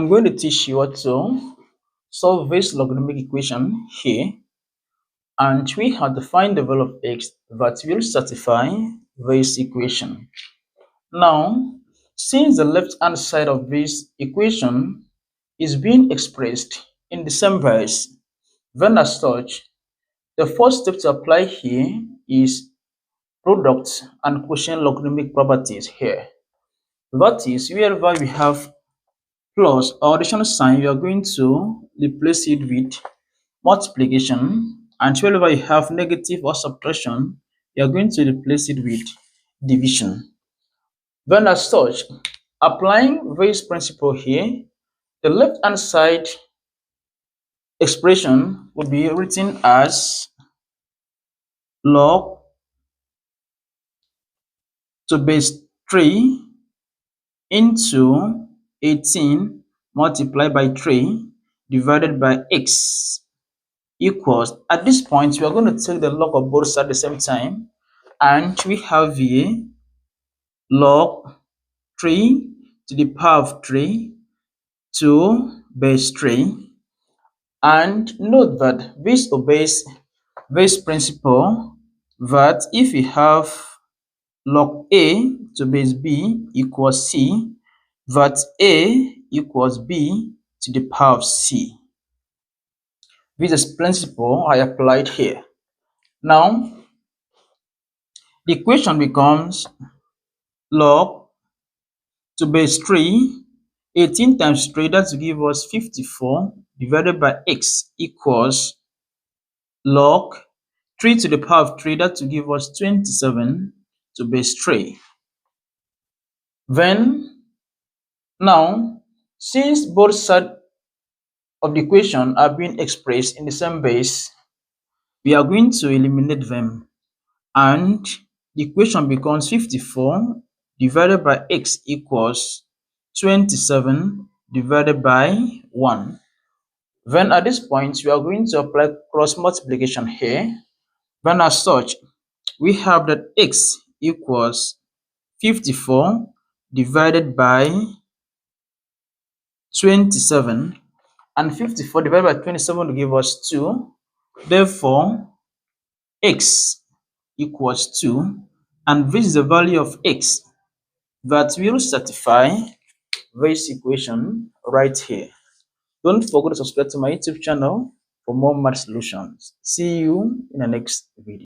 I'm going to teach you how to solve this logarithmic equation here, and we have to find the value of x that will satisfy this equation. Now, since the left hand side of this equation is being expressed in the same verse, then as such, the first step to apply here is product and quotient logarithmic properties here. That is, wherever we have plus or additional sign, you are going to replace it with multiplication, and wherever you have negative or subtraction, you are going to replace it with division. Then as such, applying this principle here, the left hand side expression would be written as log to base 3 into 18 multiplied by 3 divided by x equals, at this point we are going to take the log of both sides at the same time, and we have here log 3 to the power of 3 to base 3, and note that this obeys this principle that if we have log a to base b equals c, that a equals b to the power of c. This is principle I applied here. Now, the equation becomes log to base 3, 18 times 3, that will give us 54, divided by x equals log 3 to the power of 3, that will give us 27 to base 3. Then, now, since both sides of the equation are being expressed in the same base, we are going to eliminate them, and the equation becomes 54 divided by x equals 27 divided by 1. Then at this point, we are going to apply cross multiplication here. Then as such, we have that x equals 54 divided by 27, and 54 divided by 27 will give us 2. Therefore, x equals 2, and this is the value of x that will satisfy this equation right here. Don't forget to subscribe to my YouTube channel for more math solutions. See you in the next video.